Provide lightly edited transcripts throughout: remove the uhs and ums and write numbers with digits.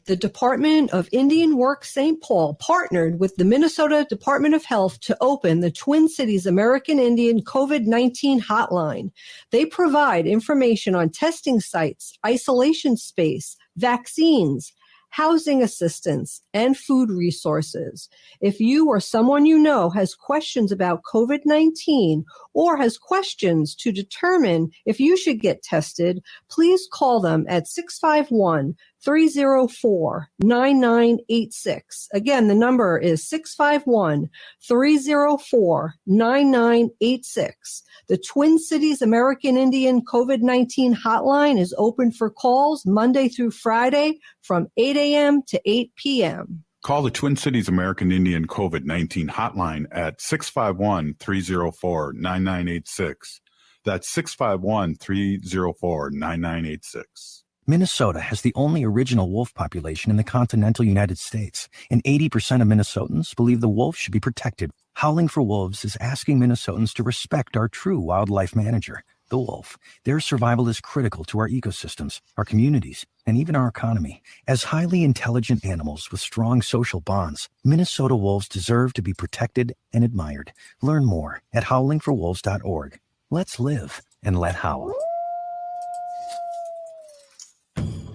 the Department of Indian Work St. Paul partnered with the Minnesota Department of Health to open the Twin Cities American Indian COVID-19 hotline. They provide information on testing sites, isolation space, vaccines, housing assistance, and food resources. If you or someone you know has questions about COVID-19 or has questions to determine if you should get tested, please call them at 651-304-9986. Again, the number is 651-304-9986. The Twin Cities American Indian COVID-19 hotline is open for calls Monday through Friday from 8 a.m. to 8 p.m. Call the Twin Cities American Indian COVID-19 hotline at 651-304-9986. That's 651-304-9986. Minnesota has the only original wolf population in the continental United States, and 80% of Minnesotans believe the wolf should be protected. Howling for Wolves is asking Minnesotans to respect our true wildlife manager, the wolf. Their survival is critical to our ecosystems, our communities, and even our economy. As highly intelligent animals with strong social bonds, Minnesota wolves deserve to be protected and admired. Learn more at howlingforwolves.org. Let's live and let howl.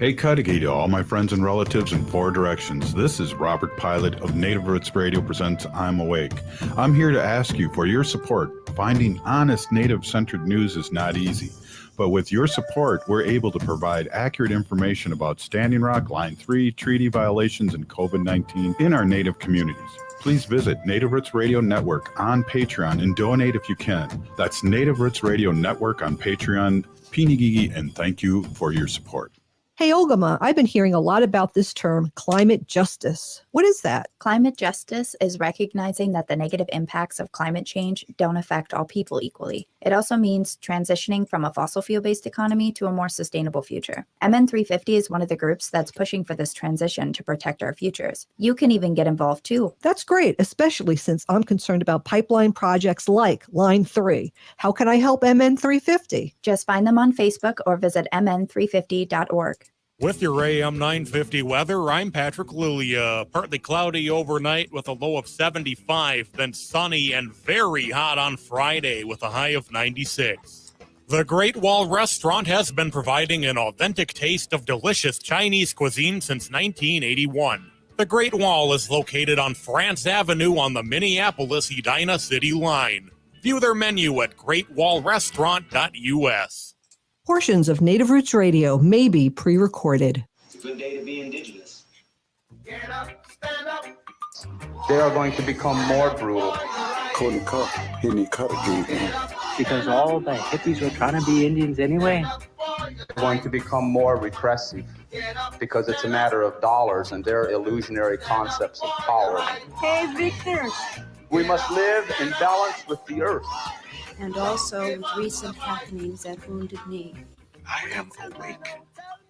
Hey Cudahy to all my friends and relatives in four directions. This is Robert Pilot of Native Roots Radio presents I'm Awake. I'm here to ask you for your support. Finding honest Native-centered news is not easy, but with your support, we're able to provide accurate information about Standing Rock, Line 3, treaty violations, and COVID-19 in our Native communities. Please visit Native Roots Radio Network on Patreon and donate if you can. That's Native Roots Radio Network on Patreon. Pinigigi, and thank you for your support. Hey, Ogama, I've been hearing a lot about this term, climate justice. What is that? Climate justice is recognizing that the negative impacts of climate change don't affect all people equally. It also means transitioning from a fossil fuel-based economy to a more sustainable future. MN350 is one of the groups that's pushing for this transition to protect our futures. You can even get involved too. That's great, especially since I'm concerned about pipeline projects like Line 3. How can I help MN350? Just find them on Facebook or visit mn350.org. With your AM 950 weather, I'm Patrick Lulia. Partly cloudy overnight with a low of 75, then sunny and very hot on Friday with a high of 96. The Great Wall Restaurant has been providing an authentic taste of delicious Chinese cuisine since 1981. The Great Wall is located on France Avenue on the Minneapolis-Edina City line. View their menu at greatwallrestaurant.us. Portions of Native Roots Radio may be pre-recorded. It's a good day to be indigenous. Get up, stand up. They are going to become more brutal. Because all the hippies were trying to be Indians anyway. They're going to become more repressive because it's a matter of dollars and their illusionary concepts of power. Hey, Victor. We must live in balance with the earth. And also with recent happenings at Wounded Knee. I am awake.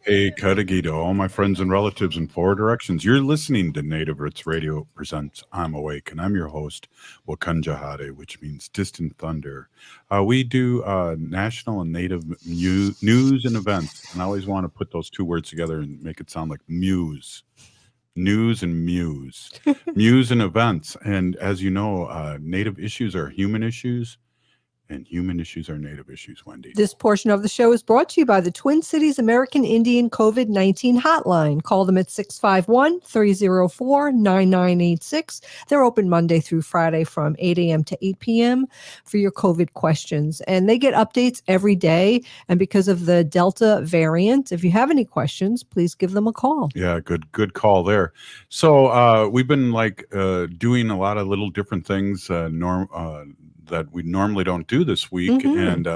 Hey, Cudahy to all my friends and relatives in four directions. You're listening to Native Roots Radio presents I'm Awake, and I'm your host, Wakunjahade, which means distant thunder. We do national and native news and events, and I always want to put those two words together and make it sound like muse. News and muse. Muse and events. And as you know, native issues are human issues. And human issues are native issues, Wendy. This portion of the show is brought to you by the Twin Cities American Indian COVID-19 hotline. Call them at 651-304-9986. They're open Monday through Friday from 8 a.m. to 8 p.m. for your COVID questions. And they get updates every day. And because of the Delta variant, if you have any questions, please give them a call. Yeah, good call there. So we've been doing a lot of little different things that we normally don't do this week. And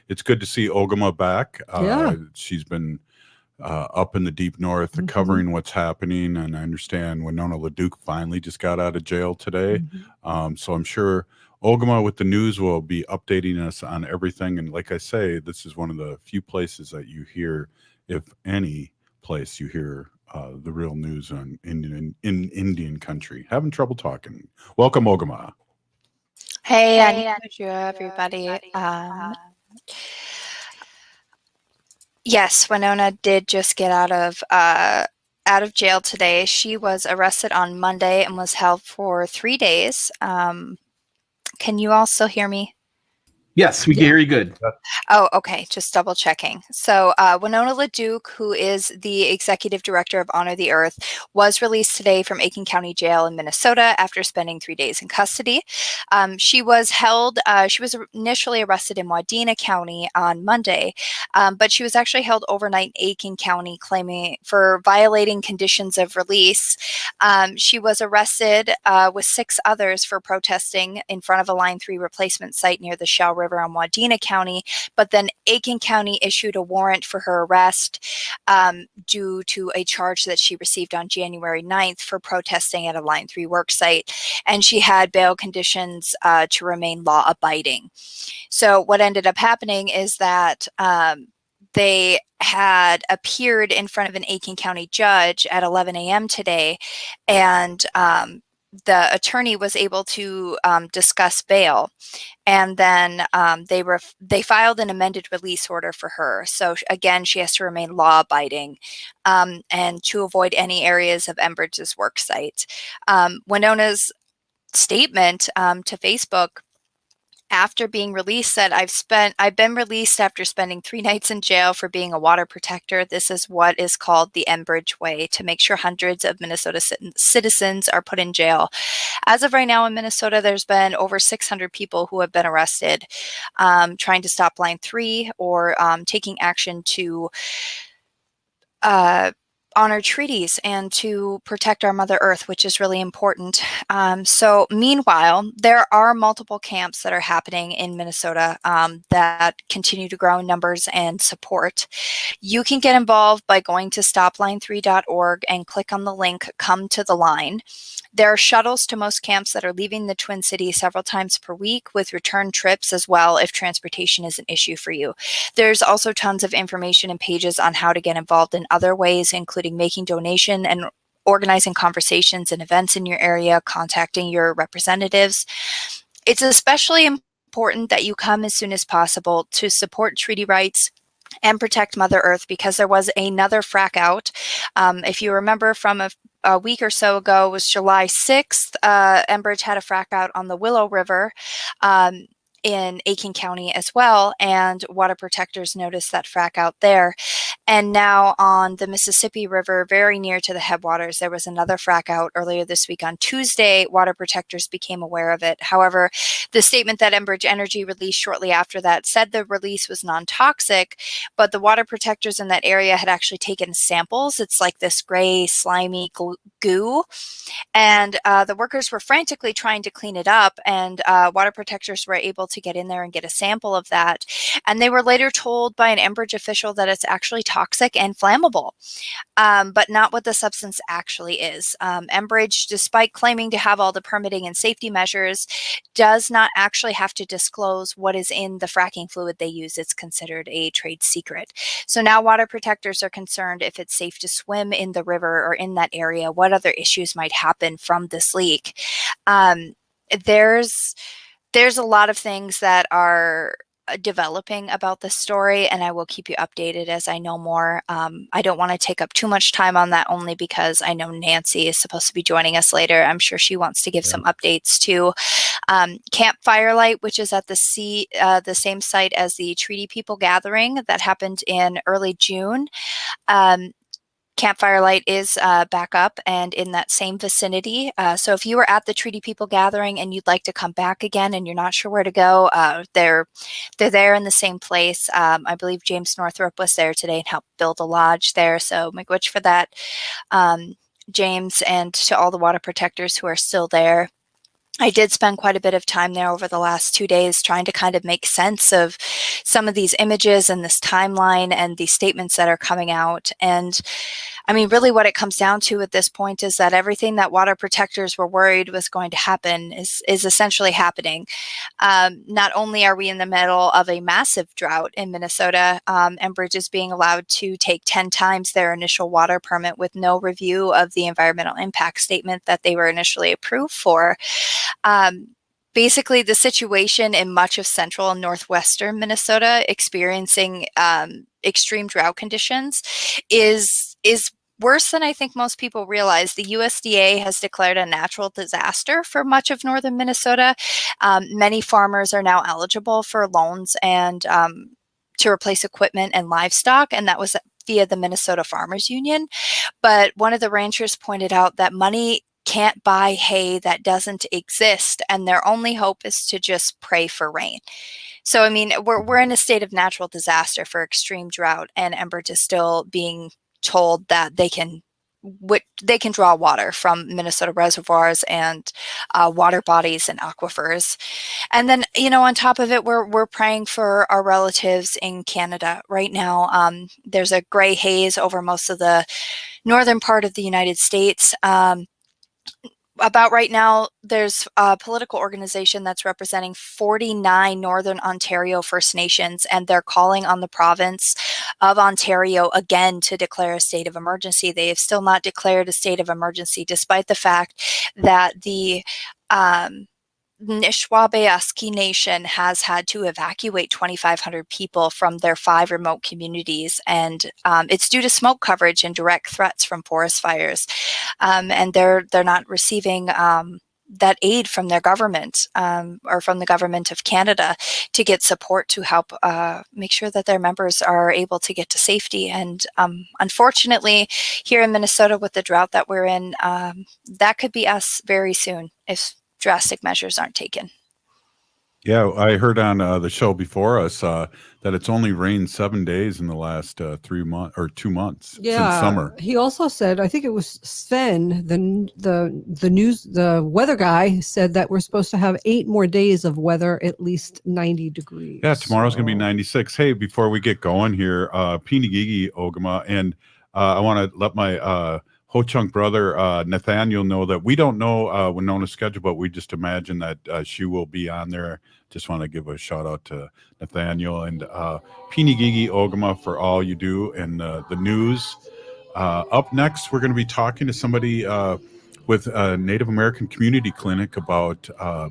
it's good to see Ogama back. She's been up in the deep north covering what's happening. And I understand Winona LaDuke finally just got out of jail today. So I'm sure Ogama with the news will be updating us on everything. And like I say, this is one of the few places that you hear, if any place you hear the real news on in Indian country. Having trouble talking. Welcome, Ogama. Hey, Anita, everybody. Yes, Winona did just get out of out of jail today. She was arrested on Monday and was held for 3 days. Can you also hear me? Yes, we can hear you good. Oh, okay. Just double checking. So Winona LaDuke, who is the executive director of Honor the Earth, was released today from Aiken County Jail in Minnesota after spending 3 days in custody. She was initially arrested in Wadena County on Monday, but she was actually held overnight in Aiken County claiming for violating conditions of release. She was arrested with 6 others for protesting in front of a Line 3 replacement site near the Shell River in Wadena County, but then Aiken County issued a warrant for her arrest due to a charge that she received on January 9th for protesting at a Line 3 work site, and she had bail conditions to remain law-abiding. So what ended up happening is that they had appeared in front of an Aiken County judge at 11 a.m. today, and the attorney was able to discuss bail, and then they filed an amended release order for her. So again, she has to remain law-abiding and to avoid any areas of Enbridge's work site. Winona's statement to Facebook after being released said, I've been released after spending 3 nights in jail for being a water protector. This is what is called the Enbridge way, to make sure hundreds of Minnesota citizens are put in jail. As of right now in Minnesota, there's been over 600 people who have been arrested trying to stop Line 3 or taking action to honor treaties and to protect our Mother Earth, which is really important. So meanwhile, there are multiple camps that are happening in Minnesota that continue to grow in numbers and support. You can get involved by going to stopline3.org and click on the link, Come to the Line. There are shuttles to most camps that are leaving the Twin Cities several times per week, with return trips as well if transportation is an issue for you. There's also tons of information and pages on how to get involved in other ways, including making donation and organizing conversations and events in your area, contacting your representatives. It's especially important that you come as soon as possible to support treaty rights and protect Mother Earth, because there was another frack out. If you remember from a week or so ago, it was July 6th, Enbridge had a frack out on the Willow River in Aiken County as well, and water protectors noticed that frack out there. And now on the Mississippi River, very near to the headwaters, there was another frack out earlier this week on Tuesday. Water protectors became aware of it. However, the statement that Enbridge Energy released shortly after that said the release was non-toxic, but the water protectors in that area had actually taken samples. It's like this gray, slimy goo. And the workers were frantically trying to clean it up, and water protectors were able to get in there and get a sample of that. And they were later told by an Enbridge official that it's actually toxic and flammable, but not what the substance actually is. Enbridge, despite claiming to have all the permitting and safety measures, does not actually have to disclose what is in the fracking fluid they use. It's considered a trade secret. So now water protectors are concerned if it's safe to swim in the river or in that area, what other issues might happen from this leak. There's a lot of things that are developing about this story, and I will keep you updated as I know more. I don't want to take up too much time on that, only because I know Nancy is supposed to be joining us later. I'm sure she wants to give some updates too. Camp Firelight, which is at the same site as the Treaty People Gathering that happened in early June. Camp Firelight is back up and in that same vicinity. So if you were at the Treaty People Gathering and you'd like to come back again and you're not sure where to go, they're there in the same place. I believe James Northrop was there today and helped build a lodge there. So miigwech for that, James, and to all the water protectors who are still there. I did spend quite a bit of time there over the last 2 days trying to kind of make sense of some of these images and this timeline and these statements that are coming out. And I mean, really what it comes down to at this point is that everything that water protectors were worried was going to happen is essentially happening. Not only are we in the middle of a massive drought in Minnesota, Enbridge is being allowed to take 10 times their initial water permit with no review of the environmental impact statement that they were initially approved for. Basically, the situation in much of central and northwestern Minnesota experiencing extreme drought conditions is worse than I think most people realize. The USDA has declared a natural disaster for much of northern Minnesota. Many farmers are now eligible for loans and to replace equipment and livestock, and that was via the Minnesota Farmers Union. But one of the ranchers pointed out that money can't buy hay that doesn't exist, and their only hope is to just pray for rain. So, I mean, we're in a state of natural disaster for extreme drought, and Enbridge is still being told that they can draw water from Minnesota reservoirs and water bodies and aquifers. And then, on top of it, we're praying for our relatives in Canada right now. There's a gray haze over most of the northern part of the United States. About right now, there's a political organization that's representing 49 Northern Ontario First Nations, and they're calling on the province of Ontario again to declare a state of emergency. They have still not declared a state of emergency, despite the fact that the Nishnawbe Nation has had to evacuate 2,500 people from their 5 remote communities, and it's due to smoke coverage and direct threats from forest fires. And they're not receiving that aid from their government or from the government of Canada to get support to help make sure that their members are able to get to safety. And unfortunately, here in Minnesota, with the drought that we're in, that could be us very soon if drastic measures aren't taken. Yeah, I heard on the show before us that it's only rained 7 days in the last 3 months or 2 months since summer. He also said, I think it was Sven, the weather guy, said that we're supposed to have 8 more days of weather, at least 90 degrees. Yeah, tomorrow's going to be 96. Hey, before we get going here, Pinigigi Ogama, and I want to let my Ho-Chunk brother Nathaniel know that we don't know Winona's schedule, but we just imagine that she will be on there. Just want to give a shout out to Nathaniel and Pinigigi Ogama for all you do and the news. Up next, we're going to be talking to somebody with a Native American Community Clinic about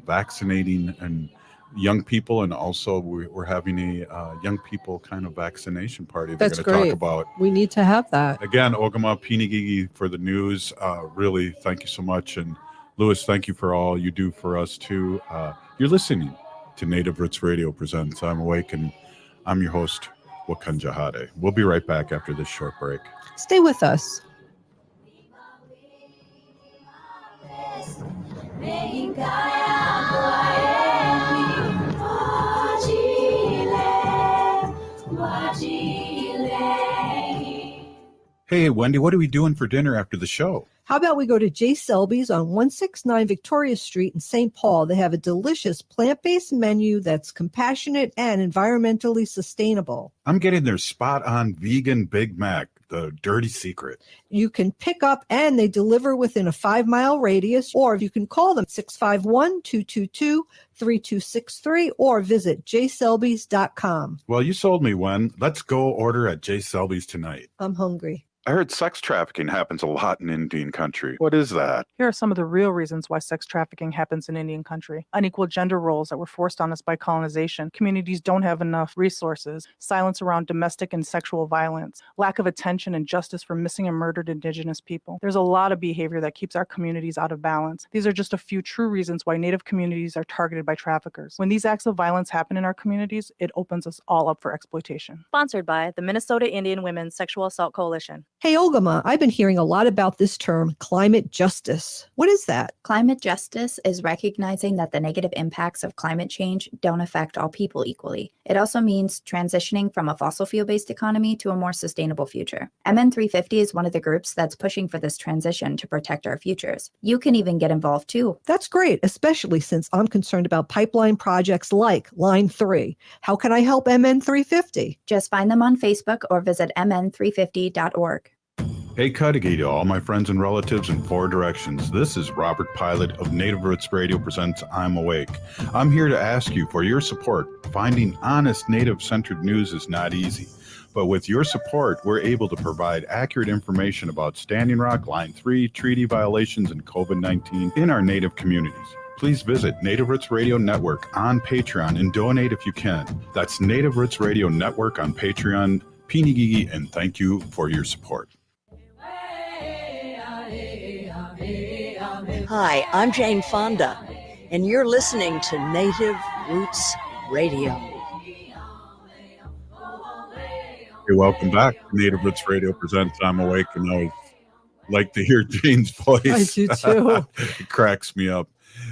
vaccinating and young people, and also we're having a young people kind of vaccination party they're going to talk about. We need to have that. Again, Ogama Pinigigi for the news. Really, thank you so much. And Lewis, thank you for all you do for us too. You're listening to Native Roots Radio Presents I'm Awake, and I'm your host, Wakan Jahade. We'll be right back after this short break. Stay with us. Hey, Wendy, what are we doing for dinner after the show? How about we go to J. Selby's on 169 Victoria Street in St. Paul? They have a delicious plant-based menu that's compassionate and environmentally sustainable. I'm getting their spot-on vegan Big Mac, the dirty secret. You can pick up and they deliver within a 5-mile radius, or you can call them 651-222-3263 or visit jselbys.com. Well, you sold me, Wen. Let's go order at J. Selby's tonight. I'm hungry. I heard sex trafficking happens a lot in Indian country. What is that? Here are some of the real reasons why sex trafficking happens in Indian country. Unequal gender roles that were forced on us by colonization. Communities don't have enough resources. Silence around domestic and sexual violence. Lack of attention and justice for missing and murdered Indigenous people. There's a lot of behavior that keeps our communities out of balance. These are just a few true reasons why Native communities are targeted by traffickers. When these acts of violence happen in our communities, it opens us all up for exploitation. Sponsored by the Minnesota Indian Women's Sexual Assault Coalition. Hey, Ogama, I've been hearing a lot about this term, climate justice. What is that? Climate justice is recognizing that the negative impacts of climate change don't affect all people equally. It also means transitioning from a fossil fuel-based economy to a more sustainable future. MN350 is one of the groups that's pushing for this transition to protect our futures. You can even get involved too. That's great, especially since I'm concerned about pipeline projects like Line 3. How can I help MN350? Just find them on Facebook or visit mn350.org. Hey, Cudahy to all my friends and relatives in 4 directions. This is Robert Pilot of Native Roots Radio Presents I'm Awake. I'm here to ask you for your support. Finding honest Native-centered news is not easy. But with your support, we're able to provide accurate information about Standing Rock, Line 3, treaty violations, and COVID-19 in our Native communities. Please visit Native Roots Radio Network on Patreon and donate if you can. That's Native Roots Radio Network on Patreon. Pinigigi, and thank you for your support. Hi, I'm Jane Fonda, and you're listening to Native Roots Radio. Hey, welcome back to Native Roots Radio presents I'm Awake, and I always like to hear Jane's voice. I do too. It cracks me up.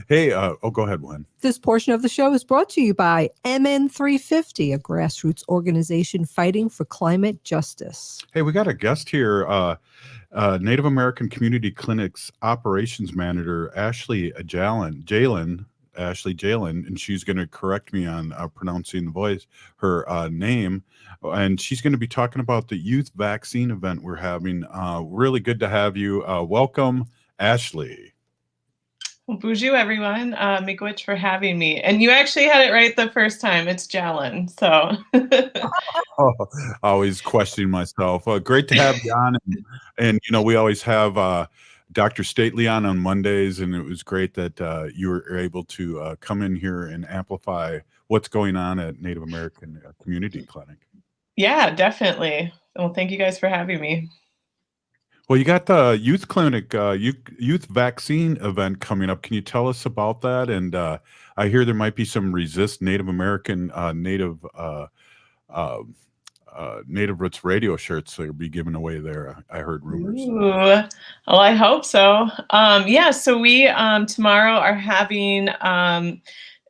Hey, go ahead, Wen. This portion of the show is brought to you by MN350, a grassroots organization fighting for climate justice. Hey, we got a guest here, Native American Community Clinic's operations manager, Ashley Jallen, and she's going to correct me on pronouncing her name. And she's going to be talking about the youth vaccine event we're having. Really good to have you. Welcome, Ashley. Well, bonjour, everyone. Miigwech for having me. And you actually had it right the first time. It's Jallen. So Always questioning myself. Great to have you on. And we always have Dr. Stately on Mondays, and it was great that you were able to come in here and amplify what's going on at Native American Community Clinic. yeah, definitely. Well, thank you guys for having me. Well, you got the youth clinic, youth vaccine event coming up. Can you tell us about that? And I hear there might be some Resist Native American Native Roots radio shirts that will be given away there. I heard rumors. Ooh, well, I hope so. So we tomorrow are having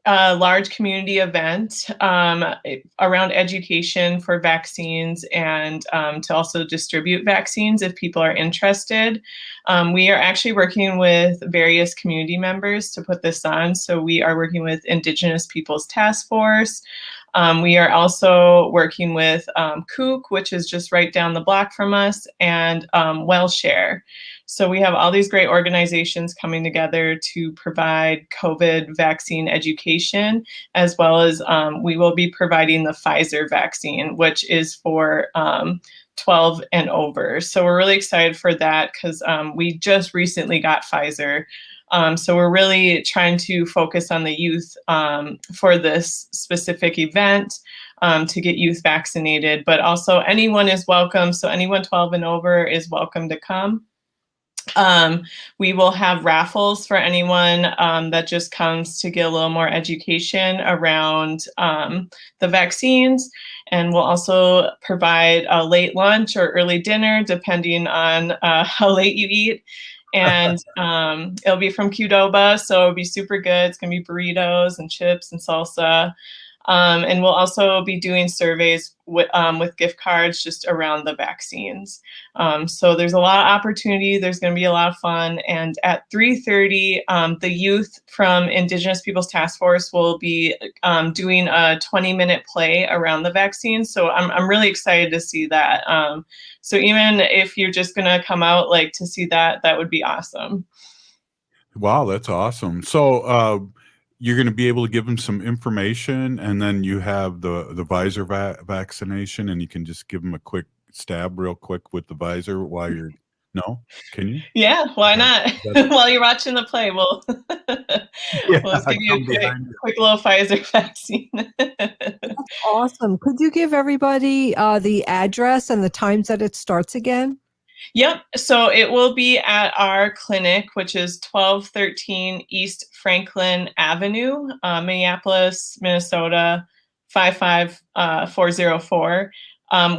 a large community event around education for vaccines and to also distribute vaccines if people are interested. We are actually working with various community members to put this on. So we are working with Indigenous Peoples Task Force. We are also working with Kook, which is just right down the block from us, and WellShare. So we have all these great organizations coming together to provide COVID vaccine education, as well as we will be providing the Pfizer vaccine, which is for 12 and over. So we're really excited for that because we just recently got Pfizer. So we're really trying to focus on the youth for this specific event to get youth vaccinated, but also anyone is welcome. So anyone 12 and over is welcome to come. We will have raffles for anyone that just comes to get a little more education around the vaccines. And we'll also provide a late lunch or early dinner, depending on how late you eat. And it'll be from Qdoba, so it'll be super good. It's going to be burritos and chips and salsa. And we'll also be doing surveys with gift cards just around the vaccines. So there's a lot of opportunity. There's going to be a lot of fun. And at 3:30, the youth from Indigenous Peoples Task Force will be doing a 20-minute play around the vaccines. So I'm really excited to see that. So even if you're just going to come out like to see that, that would be awesome. Wow, that's awesome. So you're going to be able to give them some information, and then you have the Pfizer vaccination, and you can just give them a quick stab real quick with the Pfizer while you're can you? Yeah, why not? While you're watching the play, we'll let's give you a quick little Pfizer vaccine. That's awesome. Could you give everybody the address and the times that it starts again? Yep. So it will be at our clinic, which is 1213 East Franklin Avenue, Minneapolis, Minnesota, 55404.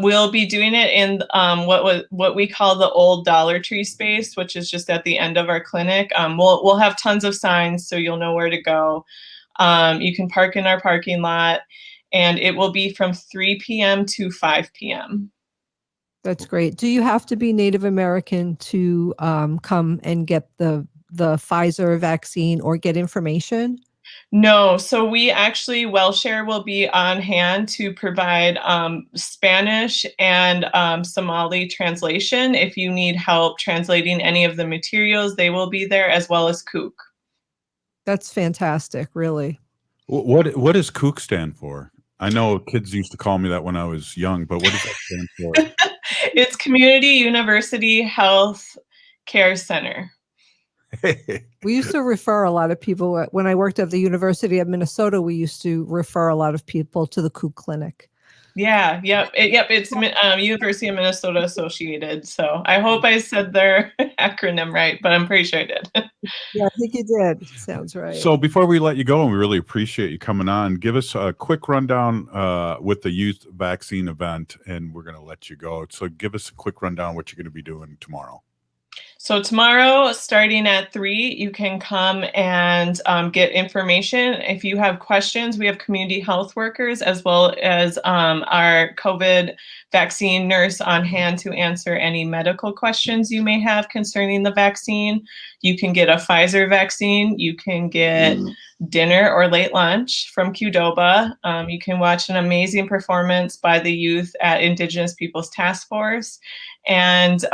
We'll be doing it in what we call the old Dollar Tree space, which is just at the end of our clinic. We'll have tons of signs, so you'll know where to go. You can park in our parking lot, and it will be from 3 p.m. to 5 p.m. That's great. Do you have to be Native American to come and get the Pfizer vaccine or get information? No. So we actually, WellShare will be on hand to provide Spanish and Somali translation. If you need help translating any of the materials, they will be there, as well as Kook. That's fantastic, really. What does Kook stand for? I know kids used to call me that when I was young, but what does that stand for? It's Community University Health Care Center. We used to refer a lot of people. When I worked at the University of Minnesota, we used to refer a lot of people to the Kook Clinic. Yeah, yep. It's University of Minnesota associated. So I hope I said their acronym right, but I'm pretty sure I did. Yeah, I think you did. Sounds right. So before we let you go, and we really appreciate you coming on, give us a quick rundown with the youth vaccine event, and we're going to let you go. So give us a quick rundown what you're going to be doing tomorrow. So tomorrow, starting at 3, you can come and get information. If you have questions, we have community health workers as well as our COVID vaccine nurse on hand to answer any medical questions you may have concerning the vaccine. You can get a Pfizer vaccine. You can get dinner or late lunch from Qdoba. You can watch an amazing performance by the youth at Indigenous Peoples Task Force. And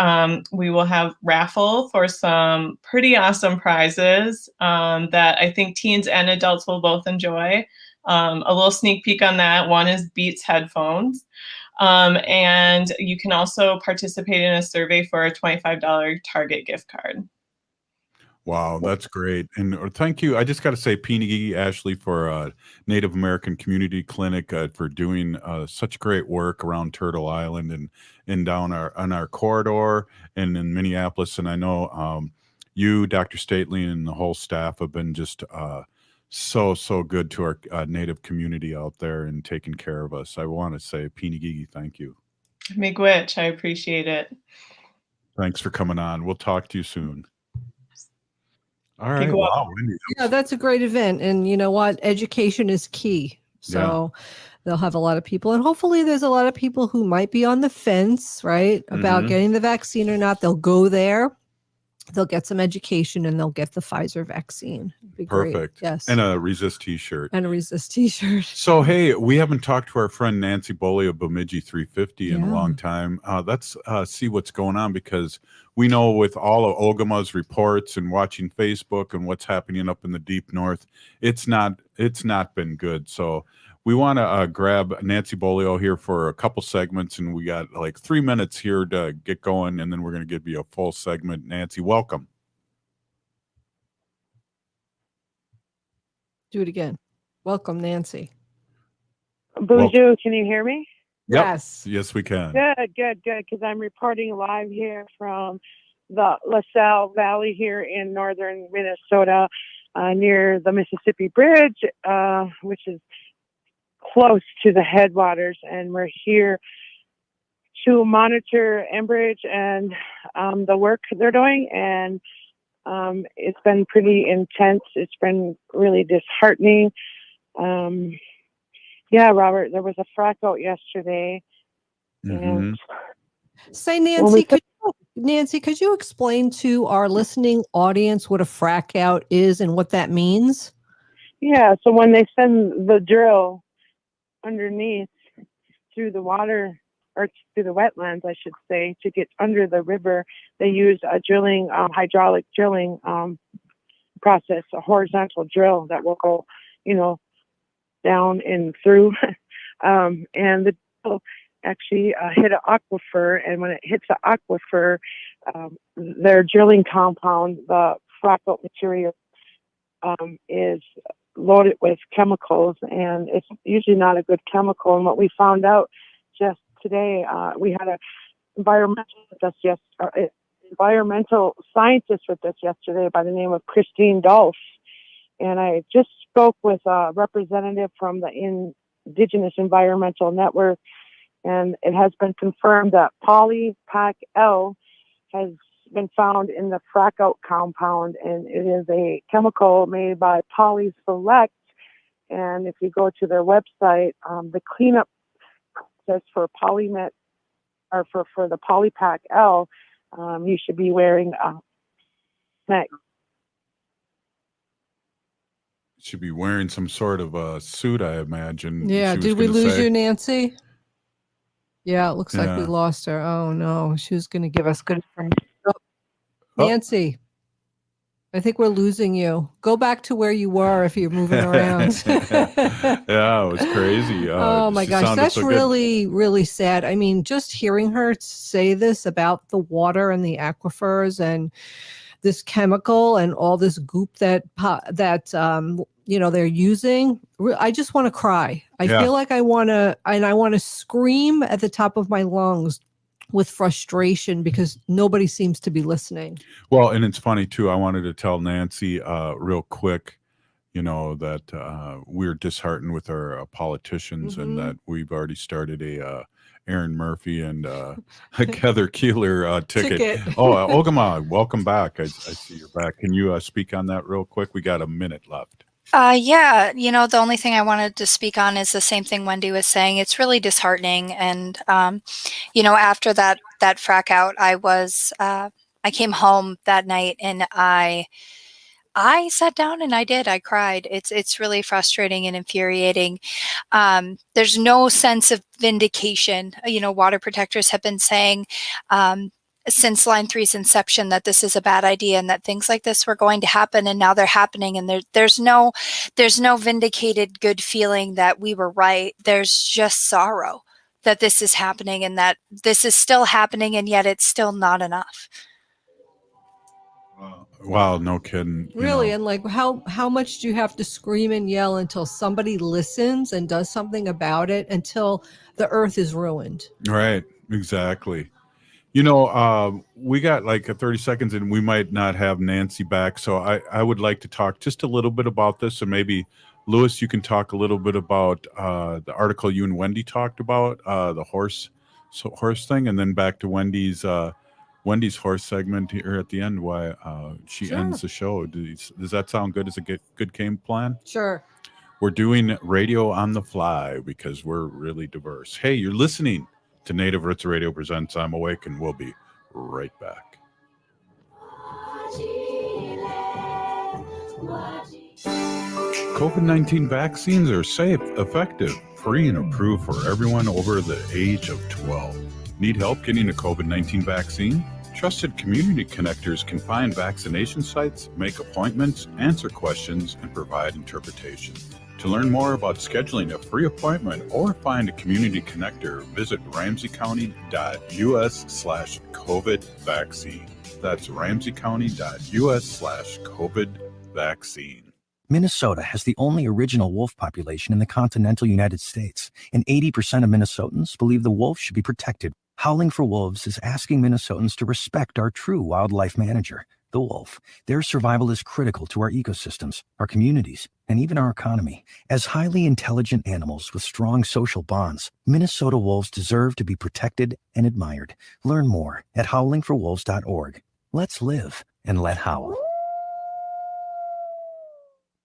we will have raffle for some pretty awesome prizes that I think teens and adults will both enjoy. A little sneak peek on that. One is Beats headphones. And you can also participate in a survey for a $25 Target gift card. Wow, that's great. And thank you. I just got to say, Bimi'ji, Ashley, for Native American Community Clinic for doing such great work around Turtle Island and down on our corridor and in Minneapolis. And I know you, Dr. Stately, and the whole staff have been just so good to our Native community out there and taking care of us. I want to say, Bimi'ji, thank you. Miigwech, I appreciate it. Thanks for coming on. We'll talk to you soon. All Okay, right. go Wow, Wendy. Yeah, that's a great event. And you know what? Education is key. So they'll have a lot of people. And hopefully there's a lot of people who might be on the fence, right, about getting the vaccine or not. They'll go there. They'll get some education and they'll get the Pfizer vaccine. It'd be Perfect. Great. Yes. And a Resist t-shirt. And a Resist t-shirt. So, hey, we haven't talked to our friend Nancy Beaulieu of Bimi'ji 350 in a long time. Let's see what's going on, because we know with all of Ogama's reports and watching Facebook and what's happening up in the deep north, it's not been good. So we want to grab Nancy Beaulieu here for a couple segments, and we got like 3 minutes here to get going, and then we're going to give you a full segment. Nancy, welcome. Do it again. Welcome, Nancy. Bonjour, can you hear me? Yep. Yes. Yes, we can. Good, because I'm reporting live here from the LaSalle Valley here in northern Minnesota, near the Mississippi Bridge, which is close to the headwaters, and we're here to monitor Enbridge and the work they're doing, and it's been pretty intense. It's been really disheartening. Yeah, Robert, there was a frack out yesterday. And say, Nancy, could you explain to our listening audience what a frack out is and what that means? Yeah, so when they send the drill underneath through the water, or through the wetlands, I should say, to get under the river, they use a drilling, hydraulic drilling process, a horizontal drill that will go, down and through. And the drill actually hit an aquifer, and when it hits the aquifer, their drilling compound, the frack out material, is loaded with chemicals, and it's usually not a good chemical. And what we found out just today, we had an environmental scientist with us yesterday by the name of Christine Dolph, and I just spoke with a representative from the Indigenous Environmental Network, and it has been confirmed that poly-PAC-L has been found in the frack-out compound, and it is a chemical made by PolySelect. And if you go to their website, the cleanup process for polymet, or for the poly-PAC-L, you should be wearing Should be wearing some sort of a suit, I imagine. Yeah. Did we lose you, Nancy? Yeah, it looks like we lost her. Oh no, she was going to give us good information. Nancy, I think we're losing you. Go back to where you were if you're moving around. Yeah, it was crazy. Oh my gosh, that's really, really sad. I mean, just hearing her say this about the water and the aquifers and this chemical and all this goop that they're using, I just want to cry. I feel like I want to scream at the top of my lungs with frustration because nobody seems to be listening. Well, and it's funny too. I wanted to tell Nancy real quick, that we're disheartened with our politicians and that we've already started a Aaron Murphy and a Heather Keeler ticket. Oh, Ogama, welcome back. I see you're back. Can you speak on that real quick? We got a minute left. Yeah, the only thing I wanted to speak on is the same thing Wendy was saying. It's really disheartening. And, after that frack out, I came home that night and I sat down and I cried. It's really frustrating and infuriating. There's no sense of vindication. Water protectors have been saying, since Line 3's inception that this is a bad idea and that things like this were going to happen, and now they're happening, and there's no vindicated good feeling that we were right. There's just sorrow that this is happening and that this is still happening, and yet it's still not enough. Wow, no kidding. Really, and like how much do you have to scream and yell until somebody listens and does something about it, until the earth is ruined? Right, exactly. We got like 30 seconds and we might not have Nancy back. So I would like to talk just a little bit about this. And maybe, Lewis, you can talk a little bit about the article you and Wendy talked about, the horse thing, and then back to Wendy's horse segment here at the end, why she ends the show. Does that sound good as a good game plan? Sure. We're doing radio on the fly because we're really diverse. Hey, you're listening to Native Roots Radio presents I'm Awake, and we'll be right back. COVID-19 vaccines are safe, effective, free, and approved for everyone over the age of 12. Need help getting a COVID-19 vaccine? Trusted community connectors can find vaccination sites, make appointments, answer questions, and provide interpretation. To learn more about scheduling a free appointment or find a community connector, visit ramseycounty.us/COVID vaccine. That's ramseycounty.us/COVID vaccine. Minnesota has the only original wolf population in the continental United States, and 80% of Minnesotans believe the wolf should be protected. Howling for Wolves is asking Minnesotans to respect our true wildlife manager, the wolf. Their survival is critical to our ecosystems, our communities, and even our economy. As highly intelligent animals with strong social bonds, Minnesota wolves deserve to be protected and admired. Learn more at howlingforwolves.org. Let's live and let howl.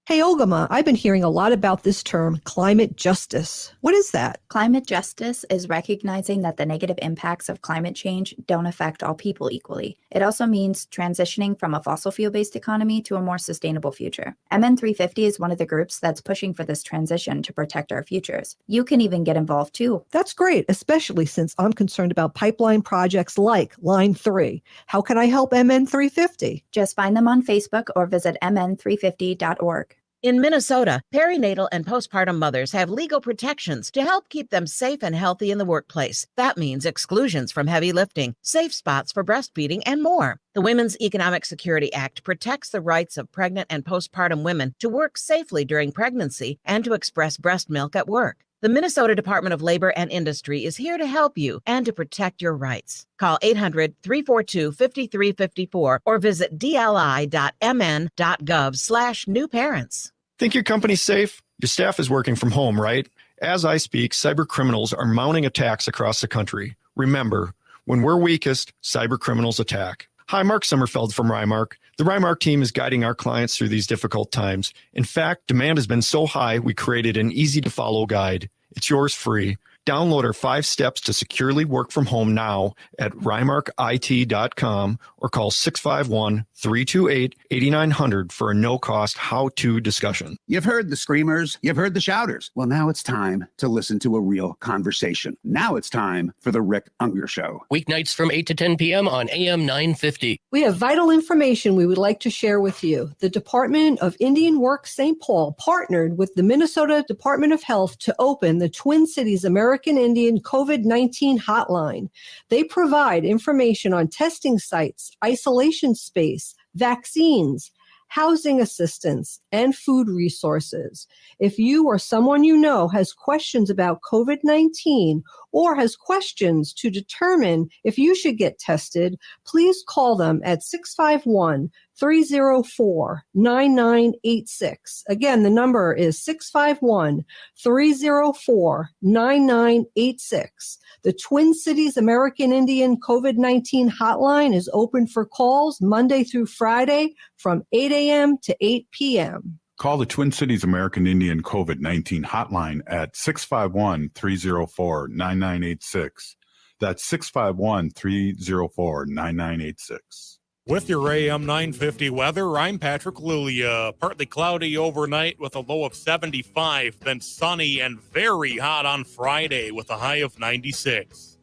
Hey, Ogama, I've been hearing a lot about this term, climate justice. What is that? Climate justice is recognizing that the negative impacts of climate change don't affect all people equally. It also means transitioning from a fossil fuel-based economy to a more sustainable future. MN350 is one of the groups that's pushing for this transition to protect our futures. You can even get involved too. That's great, especially since I'm concerned about pipeline projects like Line 3. How can I help MN350? Just find them on Facebook or visit mn350.org. In Minnesota, perinatal and postpartum mothers have legal protections to help keep them safe and healthy in the workplace. That means exclusions from heavy lifting, safe spots for breastfeeding, and more. The Women's Economic Security Act protects the rights of pregnant and postpartum women to work safely during pregnancy and to express breast milk at work. The Minnesota Department of Labor and Industry is here to help you and to protect your rights. Call 800-342-5354 or visit dli.mn.gov/newparents. Think your company's safe? Your staff is working from home, right? As I speak, cyber criminals are mounting attacks across the country. Remember, when we're weakest, cyber criminals attack. Hi, Mark Sommerfeld from Rymark. The Rymark team is guiding our clients through these difficult times. In fact, demand has been so high, we created an easy-to-follow guide. It's yours free. Download our 5 steps to securely work from home now at rymarkit.com or call 651-328-8900 for a no-cost how-to discussion. You've heard the screamers, you've heard the shouters. Well, now it's time to listen to a real conversation. Now it's time for the Rick Unger Show. Weeknights from 8 to 10 p.m. on AM 950. We have vital information we would like to share with you. The Department of Indian Work St. Paul partnered with the Minnesota Department of Health to open the Twin Cities American Indian COVID-19 hotline. They provide information on testing sites, isolation space, vaccines, housing assistance, and food resources. If you or someone you know has questions about COVID-19 or has questions to determine if you should get tested, please call them at 651-304-9986. Again, the number is 651-304-9986. The Twin Cities American Indian COVID-19 hotline is open for calls Monday through Friday from 8 a.m. to 8 p.m. Call the Twin Cities American Indian COVID-19 hotline at 651-304-9986. That's 651-304-9986. With your AM 950 weather, I'm Patrick Lilia. Partly cloudy overnight with a low of 75, then sunny and very hot on Friday with a high of 96.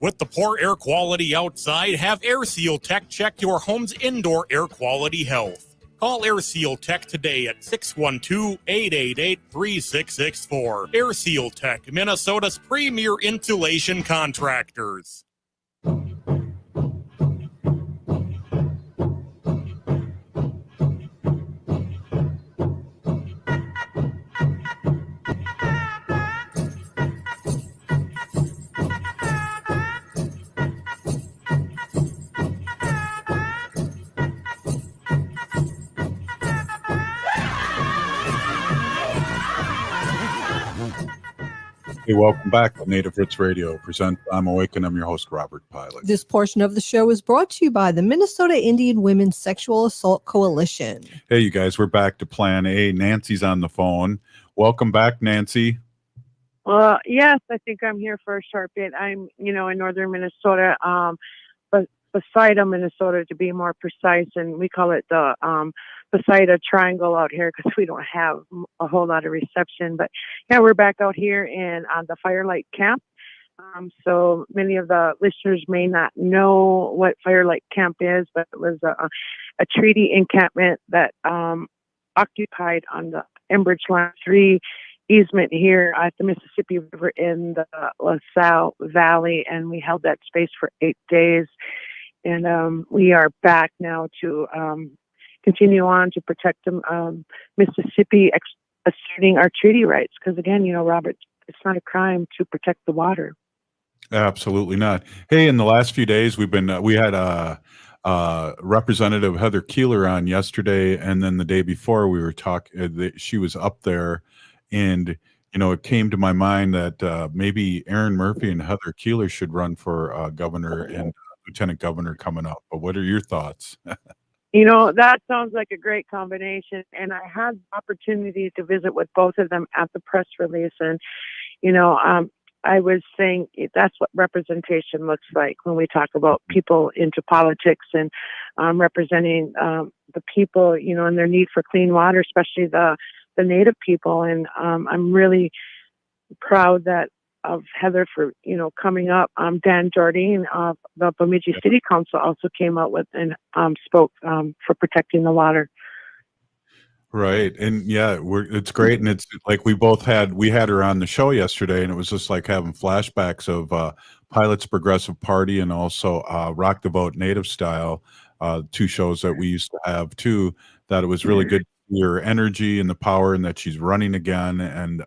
With the poor air quality outside, have Air Seal Tech check your home's indoor air quality health. Call Air Seal Tech today at 612-888-3664. Air Seal Tech, Minnesota's premier insulation contractors. Hey, welcome back to Native Roots Radio. Present I'm Awake, and I'm your host, Robert Pilot. This portion of the show is brought to you by the Minnesota Indian Women's Sexual Assault Coalition. Hey, you guys, we're back to Plan A. Nancy's on the phone. Welcome back, Nancy. Well, yes, I think I'm here for a short bit. I'm, in northern Minnesota, but Poseida, Minnesota, to be more precise, and we call it the Poseida Triangle out here because we don't have a whole lot of reception. But yeah, we're back out here on the Firelight Camp. So many of the listeners may not know what Firelight Camp is, but it was a treaty encampment that occupied on the Enbridge Line 3 easement here at the Mississippi River in the LaSalle Valley, and we held that space for 8 days. And we are back now to continue on to protect Mississippi, asserting our treaty rights. Because again, Robert, it's not a crime to protect the water. Absolutely not. Hey, in the last few days, we had Representative Heather Keeler on yesterday, and then the day before we were talking. She was up there, and it came to my mind that maybe Aaron Murphy and Heather Keeler should run for governor and lieutenant governor coming up. But what are your thoughts? That sounds like a great combination. And I had the opportunity to visit with both of them at the press release. And, I was saying that's what representation looks like when we talk about people into politics and representing the people, and their need for clean water, especially the Native people. And I'm really proud of Heather for, coming up. Dan Jardine of the Bimi'ji City Council also came out with and spoke for protecting the water. Right. And yeah, it's great. And it's like we had her on the show yesterday, and it was just like having flashbacks of Pilot's Progressive Party and also Rock the Vote Native Style, two shows that we used to have too, that it was really good to see her energy and the power, and that she's running again. And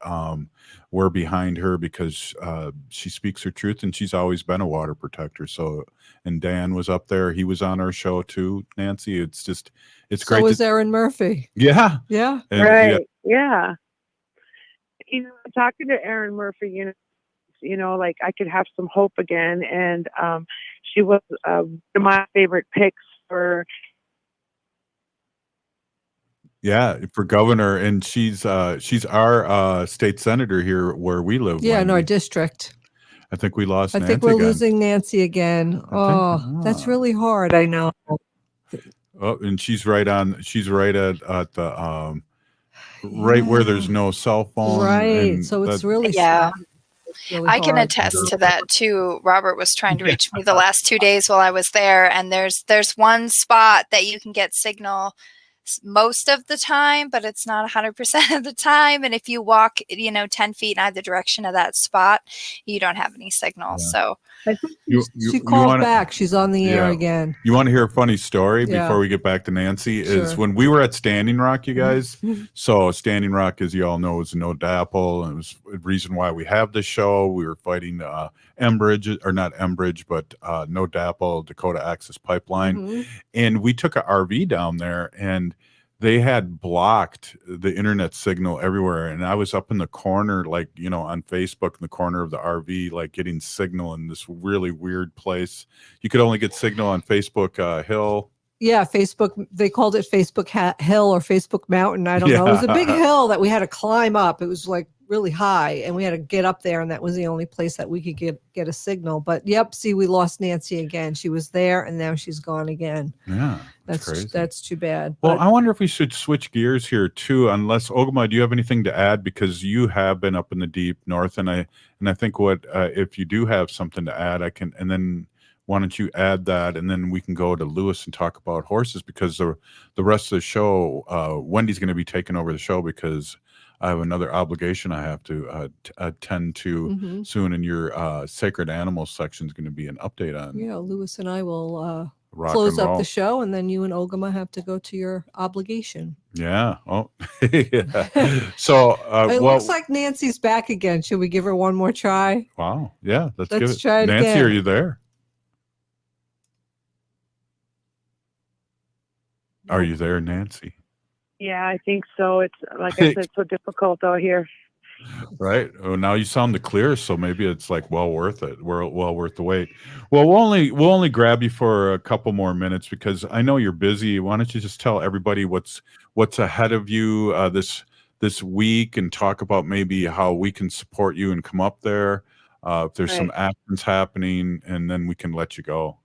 we're behind her because she speaks her truth, and she's always been a water protector. So, and Dan was up there. He was on our show too, Nancy. It's great. So was Aaron Murphy. Yeah. Yeah. And, right. Yeah. Talking to Aaron Murphy, like I could have some hope again. And she was one of my favorite picks for governor, and she's our state senator here where we live. Yeah, in our district. I think we lost. I think we're losing Nancy again. That's really hard. I know. Oh, and she's right at the right where there's no cell phone. Right. So it's really sad. Really I can attest to that too. Robert was trying to reach me the last 2 days while I was there, and there's one spot that you can get signal most of the time, but it's not 100% of the time. And if you walk, 10 feet in either direction of that spot, you don't have any signal. So she called back. She's on the air Yeah. again. You want to hear a funny story Yeah. before we get back to Nancy? Is Sure. when we were at Standing Rock, you guys. So Standing Rock, as you all know, is no DAPL, and it was the reason why we have this show. We were fighting Enbridge, or not Enbridge, but no DAPL, Dakota Access Pipeline, and we took an RV down there, and they had blocked the internet signal everywhere. And I was up in the corner, like, on Facebook in the corner of the RV, like getting signal in this really weird place. You could only get signal on Facebook Hill. Yeah, Facebook, they called it Facebook Hill or Facebook Mountain. I don't know. It was a big hill that we had to climb up. It was like really high, and we had to get up there, and that was the only place that we could get a signal. But yep, see, we lost Nancy again. She was there, and now she's gone again. Yeah, that's crazy. That's too bad. Well, I wonder if we should switch gears here too, unless Ogama, do you have anything to add? Because you have been up in the deep north, and I think if you do have something to add, I can, and then why don't you add that, and then we can go to Lewis and talk about horses, because the rest of the show, Wendy's going to be taking over the show because I have another obligation I have to attend to soon, and your sacred animals section is going to be an update on. Yeah, Lewis and I will Rock close and up roll. the show, and then you and Ogama have to go to your obligation. Yeah. Oh, yeah. So It looks like Nancy's back again. Should we give her one more try? Wow. Yeah. Let's give it. Try it Nancy, again. are you there? Are you there, Nancy? Yeah, I think so. It's like I said, it's so difficult out here. Right. Oh, now you sound the clearest, so maybe it's like well worth it. Well worth the wait. Well, we'll only grab you for a couple more minutes because I know you're busy. Why don't you just tell everybody what's ahead of you this week, and talk about maybe how we can support you and come up there if there's some actions happening, and then we can let you go.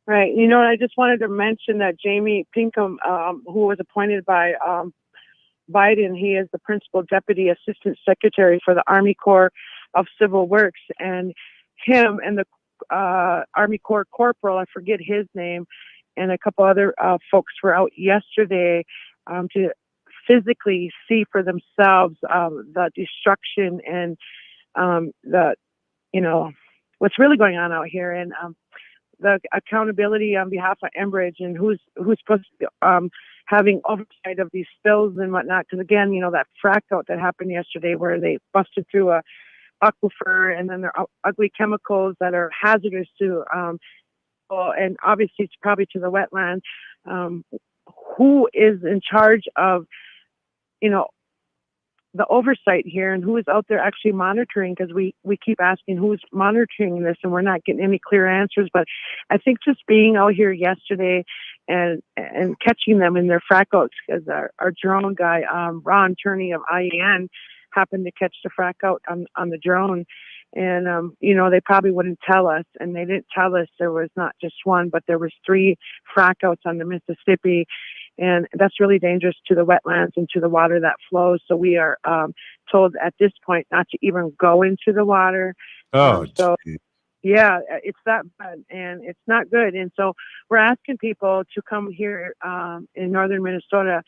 Right. I just wanted to mention that Jamie Pinkham, who was appointed by Biden, he is the principal deputy assistant secretary for the Army Corps of Civil Works, and him and the Army Corps corporal, I forget his name, and a couple other folks were out yesterday to physically see for themselves the destruction and what's really going on out here, and the accountability on behalf of Enbridge, and who's supposed to be having oversight of these spills and whatnot. Because again, that frack out that happened yesterday where they busted through a aquifer, and then there are ugly chemicals that are hazardous to, and obviously it's probably to the wetland. Who is in charge of, the oversight here, and who is out there actually monitoring? Because we keep asking who's monitoring this, and we're not getting any clear answers. But I think just being out here yesterday and catching them in their frack outs, because our drone guy, Ron Turney of IAN, happened to catch the frack out on the drone. And, they probably wouldn't tell us, and they didn't tell us there was not just one, but there was 3 frack outs on the Mississippi. And that's really dangerous to the wetlands and to the water that flows. So we are told at this point not to even go into the water. Yeah, it's that bad, and it's not good. And so we're asking people to come here in northern Minnesota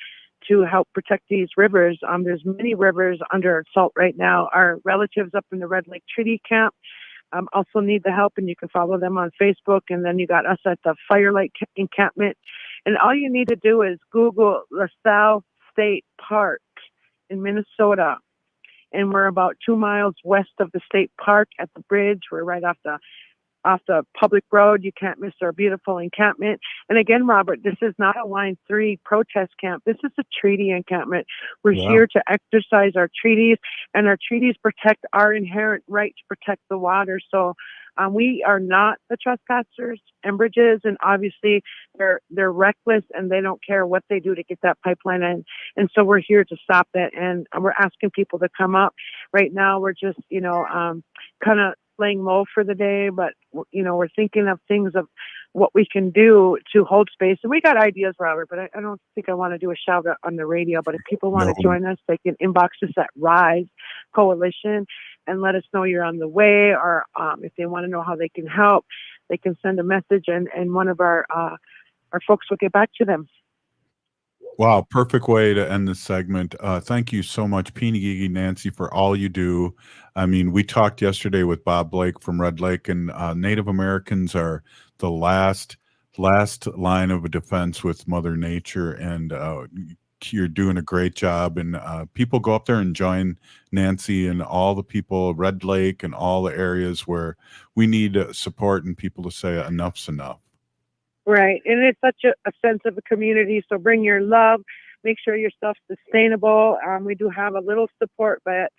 to help protect these rivers. There's many rivers under assault right now. Our relatives up in the Red Lake Treaty Camp also need the help, and you can follow them on Facebook. And then you got us at the Firelight Encampment. And all you need to do is Google LaSalle State Park in Minnesota. And we're about 2 miles west of the state park at the bridge. We're right off the public road. You can't miss our beautiful encampment. And again, Robert, this is not a Line 3 protest camp. This is a treaty encampment. We're here to exercise our treaties, and our treaties protect our inherent right to protect the water. So we are not the trespassers. Enbridge is, and obviously they're reckless, and they don't care what they do to get that pipeline in. And so we're here to stop that, and we're asking people to come up. Right now, we're just kind of laying low for the day, but we're thinking of things of what we can do to hold space. And we got ideas, Robert, but I don't think I want to do a shout out on the radio. But if people want to join us, they can inbox us at Rise Coalition and let us know you're on the way, or if they want to know how they can help, they can send a message, and one of our folks will get back to them. Wow, perfect way to end this segment. Thank you so much, Peeny Nancy, for all you do. I mean, we talked yesterday with Bob Blake from Red Lake, and Native Americans are the last line of defense with Mother Nature, and you're doing a great job. And people go up there and join Nancy and all the people, Red Lake, and all the areas where we need support and people to say enough's enough. Right. And it's such a sense of a community. So bring your love, make sure you're self-sustainable. We do have a little support, but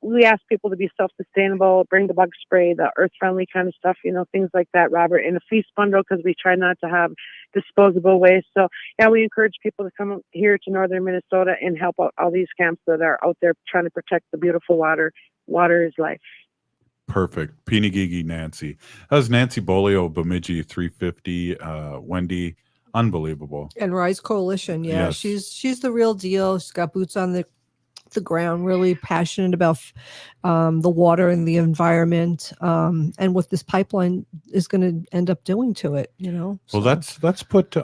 we ask people to be self-sustainable, bring the bug spray, the earth-friendly kind of stuff, things like that, Robert, and a feast bundle because we try not to have disposable waste. So, yeah, we encourage people to come here to northern Minnesota and help out all these camps that are out there trying to protect the beautiful water. Water is life. Perfect. Peeny Nancy. That was Nancy Beaulieu, Bimi'ji 350, Wendy. Unbelievable. And Rise Coalition. Yeah, Yes. she's the real deal. She's got boots on the ground, really passionate about the water and the environment, and what this pipeline is going to end up doing to it. Well, So. let's put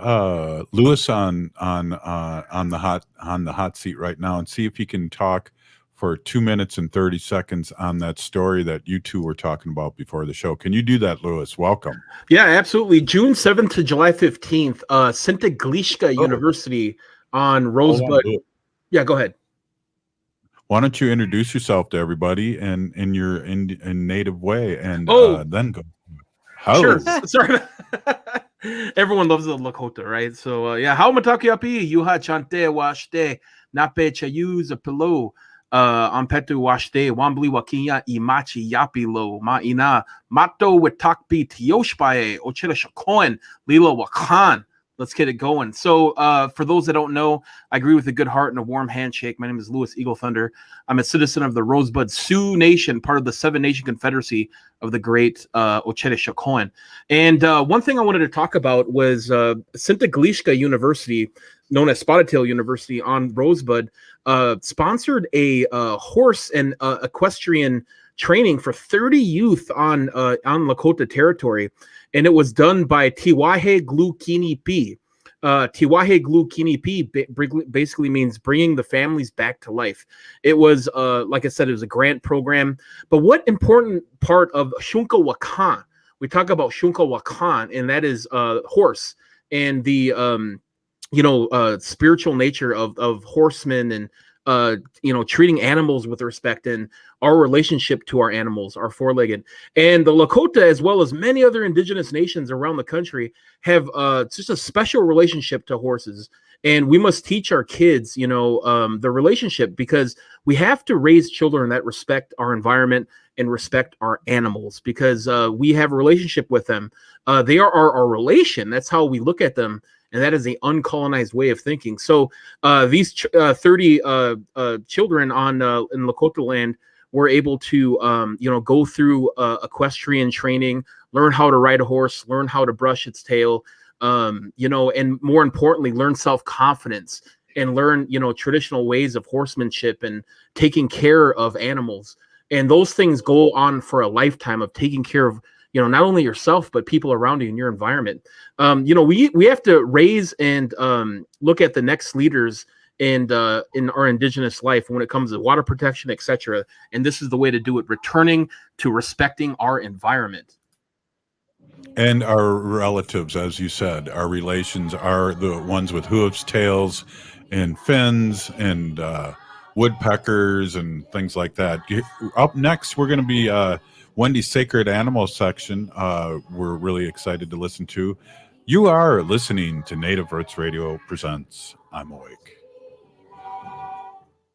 Lewis on the hot seat right now and see if he can talk for 2 minutes and 30 seconds on that story that you two were talking about before the show. Can you do that, Lewis? Welcome. Yeah, absolutely. June 7th to July 15th, Santa Glishka University on Rosebud. Yeah, go ahead. Why don't you introduce yourself to everybody in your in native way, and then go. Sure. Sorry. Everyone loves the Lakota, right? So yeah, how mataki api yuha chante washte nape chayuz a pillow ampetu washte wambli wakinya imachi yapilo ma ina mato witakpi tioshpae ochela shakoen lila wakan. Let's get it going. So for those that don't know, I agree with a good heart and a warm handshake. My name is Lewis Eagle Thunder. I'm a citizen of the Rosebud Sioux Nation, part of the 7-Nation Confederacy of the great Ochete Shakoan. And one thing I wanted to talk about was Santa Glishka University, known as Spotted Tail University on Rosebud, sponsored a horse and equestrian training for 30 youth on Lakota territory. And it was done by Tiwahe Glu Kini P. Tiwahe Glu Kini P basically means bringing the families back to life. It was, like I said, it was a grant program. But what important part of Shunka Wakan? We talk about Shunka Wakan, and that is horse and the spiritual nature of horsemen and treating animals with respect and our relationship to our animals, our four-legged. And the Lakota, as well as many other indigenous nations around the country, have just a special relationship to horses. And we must teach our kids, the relationship, because we have to raise children that respect our environment and respect our animals, because we have a relationship with them. They are our relation. That's how we look at them. And that is the uncolonized way of thinking. So these 30 children in Lakota land were able to, go through equestrian training, learn how to ride a horse, learn how to brush its tail, and more importantly, learn self-confidence and learn, traditional ways of horsemanship and taking care of animals. And those things go on for a lifetime of taking care of, not only yourself, but people around you in your environment. We have to raise and look at the next leaders and in our indigenous life when it comes to water protection, etc. And this is the way to do it, returning to respecting our environment. And our relatives, as you said, our relations are the ones with hooves, tails, and fins, and woodpeckers, and things like that. Up next, we're going to be Wendy's Sacred Animals section. We're really excited to listen to. You are listening to Native Roots Radio presents I'm Awake.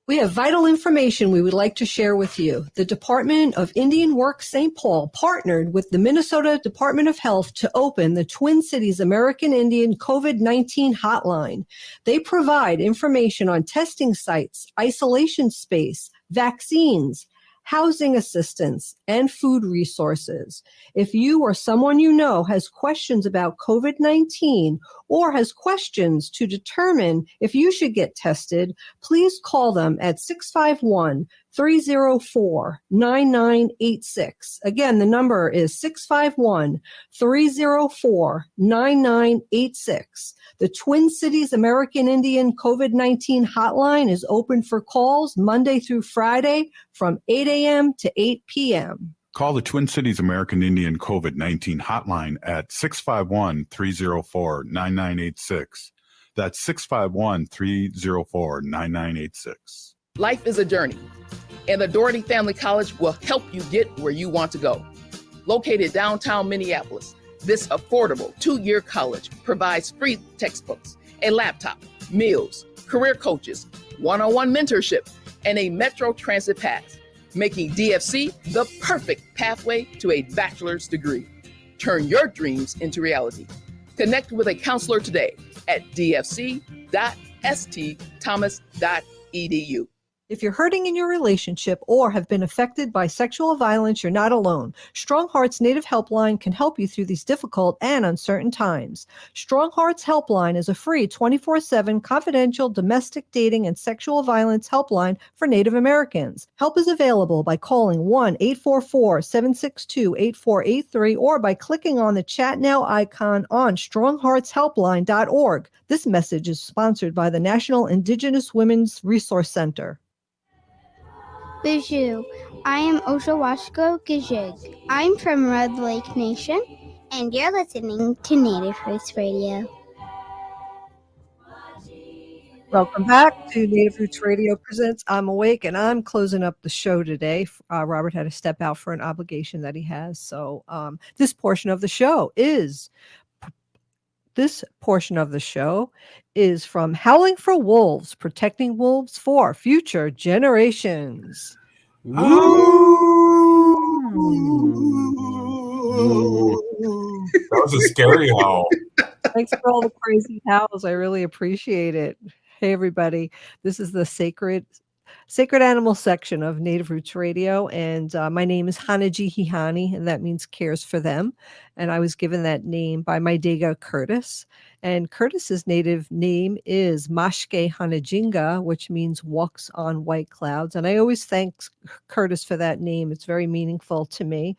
We have vital information we would like to share with you. The Department of Indian Works St. Paul partnered with the Minnesota Department of Health to open the Twin Cities American Indian COVID-19 hotline. They provide information on testing sites, isolation space, vaccines, housing assistance, and food resources. If you or someone you know has questions about COVID-19 or has questions to determine if you should get tested, please call them at 651-304-9986. Again, the number is 651-304-9986. The Twin Cities American Indian COVID-19 hotline is open for calls Monday through Friday from 8 a.m. to 8 p.m. Call the Twin Cities American Indian COVID-19 hotline at 651-304-9986. That's 651-304-9986. Life is a journey, and the Doherty Family College will help you get where you want to go. Located downtown Minneapolis, this affordable 2-year college provides free textbooks, a laptop, meals, career coaches, one-on-one mentorship, and a Metro Transit pass, making DFC the perfect pathway to a bachelor's degree. Turn your dreams into reality. Connect with a counselor today at dfc.stthomas.edu. If you're hurting in your relationship or have been affected by sexual violence, you're not alone. Strong Hearts Native Helpline can help you through these difficult and uncertain times. Strong Hearts Helpline is a free 24/7 confidential domestic dating and sexual violence helpline for Native Americans. Help is available by calling 1-844-762-8483 or by clicking on the Chat Now icon on strongheartshelpline.org. This message is sponsored by the National Indigenous Women's Resource Center. Bijou, I am Oshawashko Gijig. I'm from Red Lake Nation, and you're listening to Native Roots Radio. Welcome back to Native Roots Radio Presents I'm Awake, and I'm closing up the show today. Robert had to step out for an obligation that he has. So this portion of the show is from Howling for Wolves, Protecting Wolves for Future Generations. That was a scary howl. Thanks for all the crazy howls. I really appreciate it. Hey, everybody. This is the Sacred Animal section of Native Roots Radio, and my name is Hanaji Hihani, and that means cares for them. And I was given that name by my Dega Curtis. And Curtis's native name is Mashke Hanajinga, which means walks on white clouds. And I always thank Curtis for that name. It's very meaningful to me.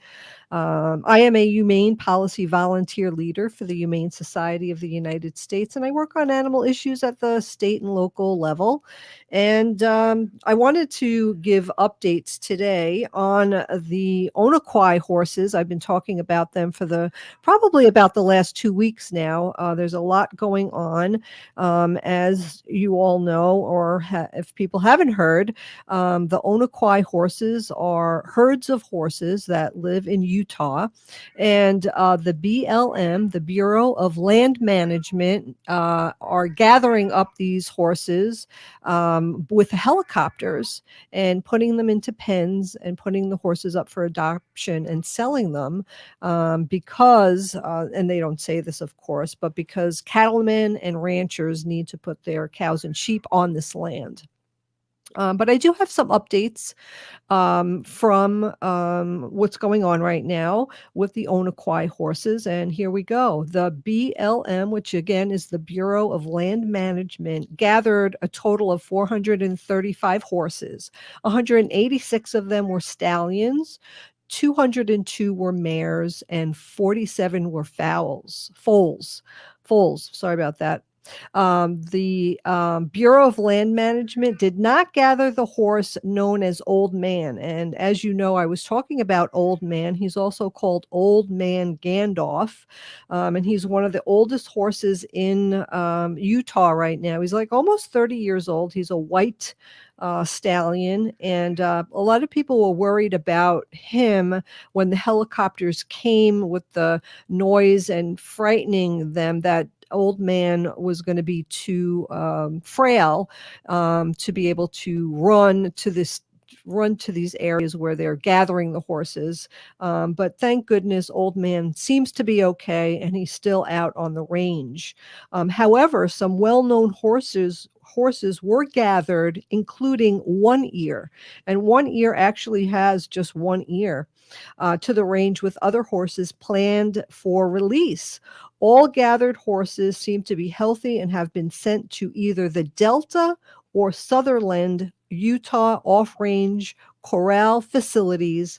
I am a humane policy volunteer leader for the Humane Society of the United States, and I work on animal issues at the state and local level. And I wanted to give updates today on the Onaquai horses. I've been talking about them for probably about the last 2 weeks now. There's a lot going on, as you all know, or if people haven't heard, the Onaquai horses are herds of horses that live in Utah, and the BLM, the Bureau of Land Management, are gathering up these horses with helicopters and putting them into pens and putting the horses up for adoption and selling them because, and they don't say this, of course, but because cattlemen and ranchers need to put their cows and sheep on this land. But I do have some updates from what's going on right now with the Onaquai horses. And here we go. The BLM, which again is the Bureau of Land Management, gathered a total of 435 horses. 186 of them were stallions, 202 were mares, and 47 were foals. Sorry about that. The Bureau of Land Management did not gather the horse known as Old Man. And as you know, I was talking about Old Man. He's also called Old Man Gandalf. And he's one of the oldest horses in Utah right now. He's like almost 30 years old. He's a white stallion. And a lot of people were worried about him when the helicopters came with the noise and frightening them that Old Man was going to be too frail to be able to run to these areas where they're gathering the horses. But thank goodness Old Man seems to be okay, and he's still out on the range. However, some well-known horses were gathered, including One Ear. And One Ear actually has just one ear to the range with other horses planned for release. All gathered horses seem to be healthy and have been sent to either the Delta or Sutherland, Utah off-range corral facilities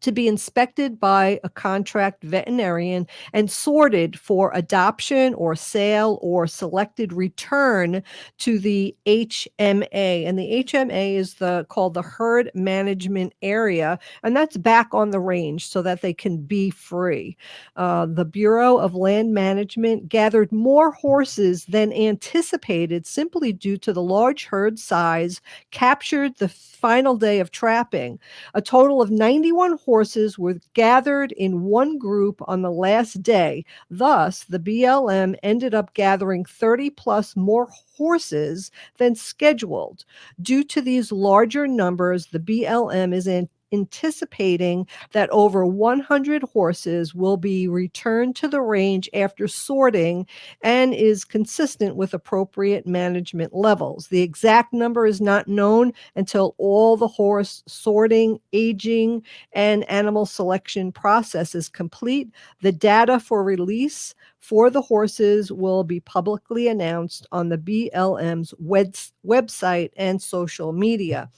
to be inspected by a contract veterinarian and sorted for adoption or sale or selected return to the HMA. And the HMA is called the herd management area, and that's back on the range so that they can be free. The Bureau of Land Management gathered more horses than anticipated simply due to the large herd size captured the final day of trapping. A total of 91 horses were gathered in one group on the last day. Thus, the BLM ended up gathering 30 plus more horses than scheduled. Due to these larger numbers, the BLM is anticipating that over 100 horses will be returned to the range after sorting and is consistent with appropriate management levels. The exact number is not known until all the horse sorting, aging, and animal selection process is complete. The data for release for the horses will be publicly announced on the BLM's website and social media.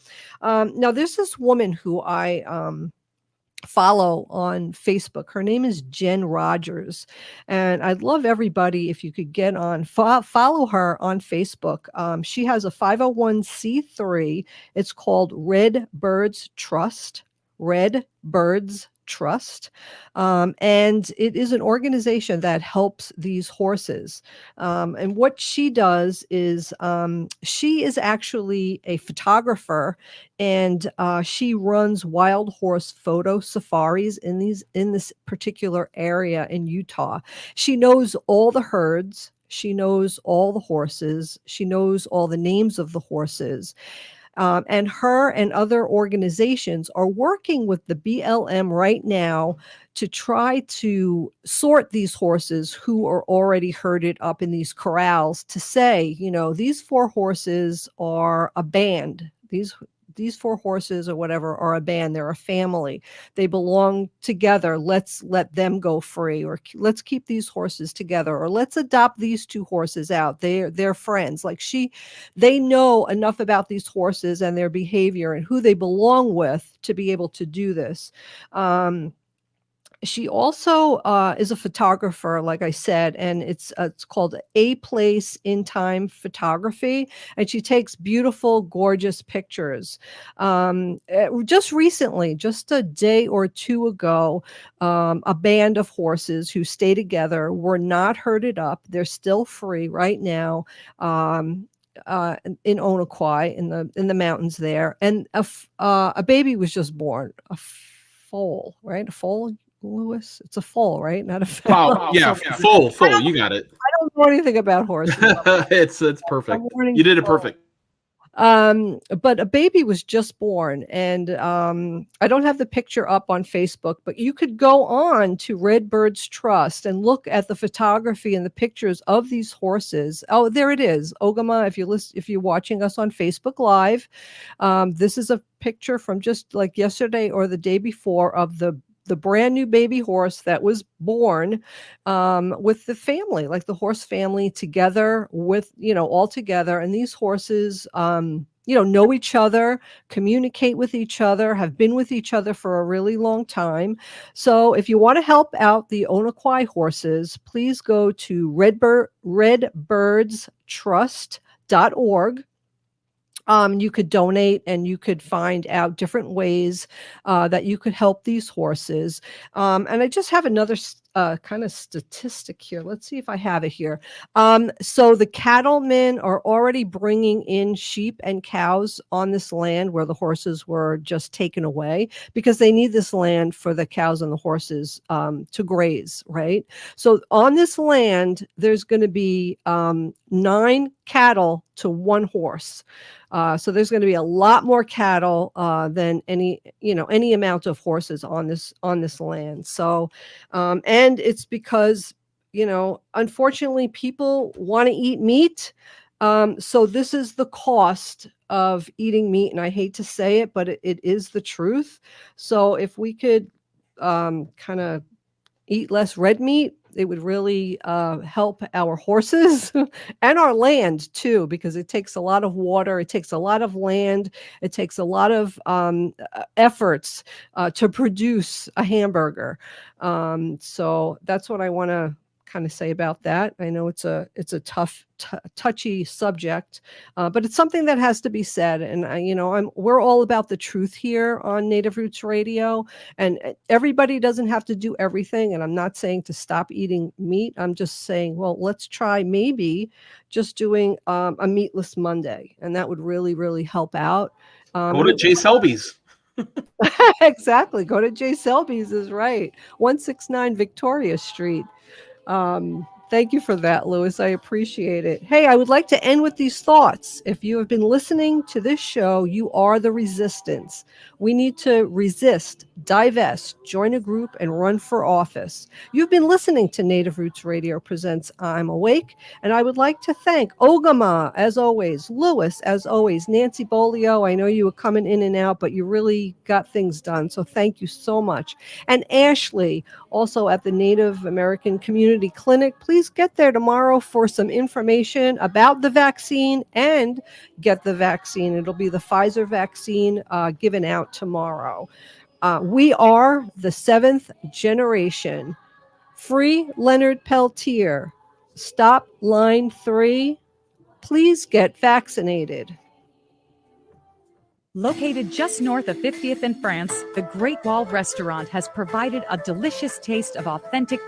Now, there's this woman who I follow on Facebook. Her name is Jen Rogers, and I'd love everybody if you could get on follow her on Facebook. She has a 501c3. It's called Red Birds Trust. Red Birds Trust. And it is an organization that helps these horses. And what she does is she is actually a photographer, and she runs wild horse photo safaris in this particular area in Utah. She knows all the herds. She knows all the horses. She knows all the names of the horses. And her and other organizations are working with the BLM right now to try to sort these horses who are already herded up in these corrals to say, these 4 horses are a band. These 4 horses or whatever are a band. They're a family. They belong together. Let's let them go free, or let's keep these horses together, or let's adopt these 2 horses out. They're friends. They know enough about these horses and their behavior and who they belong with to be able to do this. She also is a photographer, like I said, and it's called A Place in Time Photography, and she takes beautiful, gorgeous pictures. Just recently, just a day or 2 ago, a band of horses who stay together were not herded up. They're still free right now. In Onaquai, in the mountains there, and a baby was just born, a foal, right? A foal. Lewis, it's a foal, right? Not a foal. Wow. Yeah, full. You got it. I don't know anything about horses. It's perfect. You did it perfect. But a baby was just born, and I don't have the picture up on Facebook, but you could go on to Red Birds Trust and look at the photography and the pictures of these horses. Oh, there it is. Ogama, if you're watching us on Facebook Live, this is a picture from just like yesterday or the day before of the brand new baby horse that was born with the family, like the horse family together with, all together. And these horses, know each other, communicate with each other, have been with each other for a really long time. So if you want to help out the Onaquai horses, please go to redbirdstrust.org. You could donate, and you could find out different ways that you could help these horses. And I just have another kind of statistic here. Let's see if I have it here. So the cattlemen are already bringing in sheep and cows on this land where the horses were just taken away, because they need this land for the cows and the horses to graze, right? So on this land, there's going to be 9 cattle to 1 horse. So there's going to be a lot more cattle than any amount of horses on this land. So, and it's because, unfortunately, people want to eat meat. So this is the cost of eating meat, and I hate to say it, but it is the truth. So if we could kind of eat less red meat, It would really help our horses and our land too, because it takes a lot of water, it takes a lot of land, it takes a lot of efforts to produce a hamburger. So that's what I want to kind of say about that. I know it's a tough, touchy subject, but it's something that has to be said. And we're all about the truth here on Native Roots Radio, and everybody doesn't have to do everything. And I'm not saying to stop eating meat. I'm just saying, well, let's try maybe just doing a meatless Monday, and that would really, really help out. Go to Jay Selby's. Exactly. Go to Jay Selby's is right. 169 Victoria Street. Thank you for that, Louis. I appreciate it. Hey, I would like to end with these thoughts. If you have been listening to this show, you are the resistance. We need to resist, divest, join a group, and run for office. You've been listening to Native Roots Radio presents I'm Awake, and I would like to thank Ogama, as always, Louis, as always, Nancy Beaulieu. I know you were coming in and out, but you really got things done, so thank you so much. And Ashley, also at the Native American Community Clinic. Please get there tomorrow for some information about the vaccine and get the vaccine. It'll be the Pfizer vaccine given out tomorrow. We are the seventh generation. Free Leonard Peltier. Stop line 3. Please get vaccinated. Located just north of 50th in France, the Great Wall Restaurant has provided a delicious taste of authentic